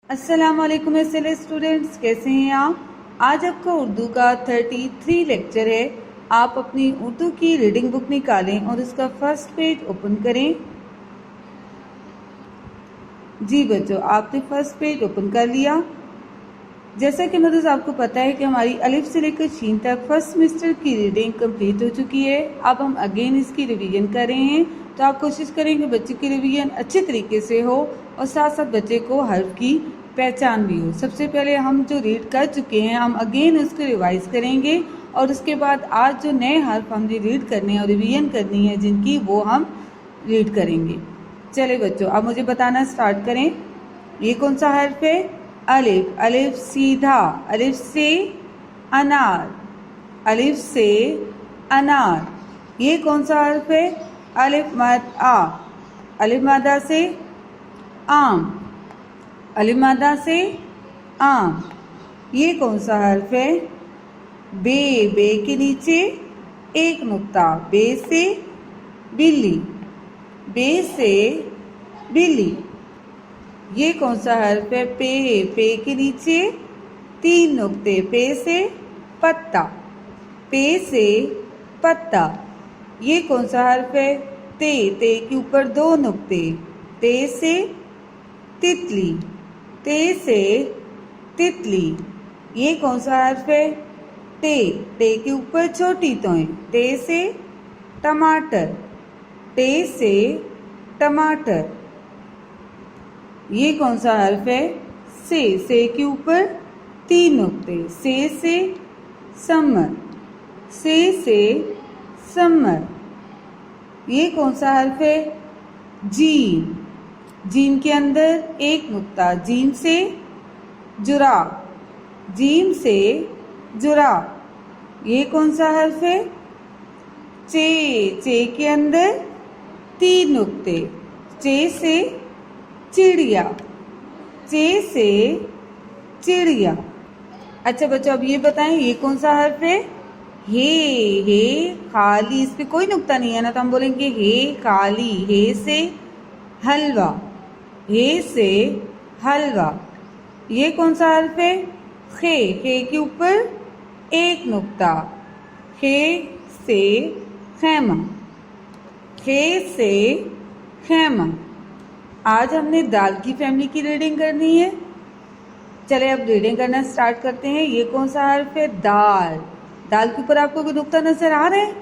अस्सलाम वालेकुम SLA students, कैसे हैं आप। आज आपका उर्दू का 33 लेक्चर है। आप अपनी उर्दू की रीडिंग बुक निकालें और उसका फर्स्ट पेज ओपन करें। जी बच्चों, आपने फर्स्ट पेज ओपन कर लिया। जैसा कि मतलब आपको पता है कि हमारी अलिफ से लेकर शीन तक फर्स्ट सेमेस्टर की रीडिंग कंप्लीट हो चुकी है। अब हम अगेन इसकी रिवीजन कर रहे हैं, तो आप कोशिश करें कि बच्चे की रिवीजन अच्छे तरीके से हो और साथ साथ बच्चे को हर्फ की पहचान भी हो। सबसे पहले हम जो रीड कर चुके हैं हम अगेन उसको रिवाइज करेंगे और उसके बाद आज जो नए हर्फ हमने रीड करने हैं और रिवीजन करनी है जिनकी, वो हम रीड करेंगे। चले बच्चों, अब मुझे बताना स्टार्ट करें। ये कौन सा हर्फ है? अलिफ। अलिफ सीधा, अलिफ से अनार, अलिफ से अनार। ये कौन सा हर्फ है? अलिफ मद आ, अलिफ मादा से आम, अलिफ मादा से आम। ये कौन सा हर्फ है? बे। बे के नीचे एक नुक्ता, बे से बिल्ली, बे से बिल्ली। ये कौन सा हर्फ है? पे। पे के नीचे 3 नुक्ते, पे से पत्ता, पे से पत्ता। ये कौन सा हर्फ है? ते। ते के ऊपर 2 नुक्ते, ते से तितली, ते से तितली। ये कौन सा हर्फ है? ते। ते के ऊपर छोटी तोय, ते से टमाटर, ते से टमाटर। ये कौन सा हर्फ है? से। से के ऊपर 3 नुक्ते, से समर, से समर। ये कौन सा हर्फ है? जीम। जीम के अंदर एक नुक्ता, जीम से जुराब, जीम से जुराब। ये कौन सा हर्फ है? चे। चे के अंदर 3 नुक्ते, चे से चिड़िया, चे से चिड़िया। अच्छा बच्चों, अब ये बताएं ये कौन सा हर्फ है? हे। हे खाली, इस पे कोई नुक्ता नहीं है ना, तो हम बोलेंगे हे खाली। हे से हलवा, हे से हलवा। ये कौन सा हर्फ है? खे। खे के ऊपर एक नुक्ता, खे से खैमा, खे से खैमा। आज हमने दाल की फैमिली की रीडिंग करनी है। चले अब रीडिंग करना स्टार्ट करते हैं। ये कौन सा हर्फ है? दाल। दाल के ऊपर आपको कोई नुक्ता नजर आ रहा है?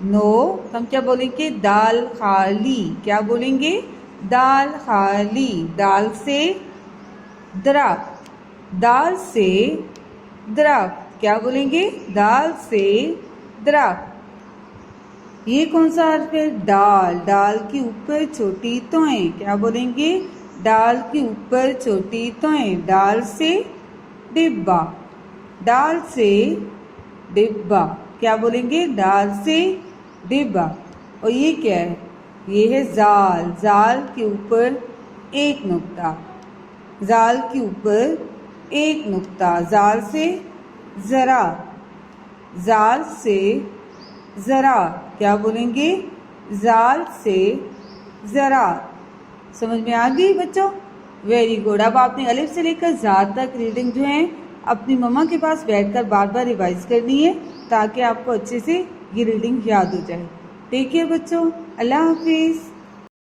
नो। हम क्या बोलेंगे? दाल खाली। क्या बोलेंगे? दाल खाली। दाल से दरख्त, दाल से दरख्त। क्या बोलेंगे? दाल से दरख्त। ये कौन सा हर्फ है? दाल। दाल के ऊपर छोटी तोय, क्या बोलेंगे? दाल के ऊपर छोटी तोय। दाल से डिब्बा, दाल से डिब्बा। क्या बोलेंगे? दाल से डिब्बा। और ये क्या है? ये है जाल। जाल के ऊपर एक नुक्ता, जाल के ऊपर एक नुक्ता। जाल से जरा, जाल से जरा। क्या बोलेंगे? जाल से जरा। समझ में आ गई बच्चों? Very good. अब आपने अलिफ से लेकर ज़ाद तक रीडिंग जो है अपनी मम्मा के पास बैठकर बार बार रिवाइज करनी है ताकि आपको अच्छे से ये रीडिंग याद हो जाए। टेक केयर बच्चों, अल्लाह हाफिज़।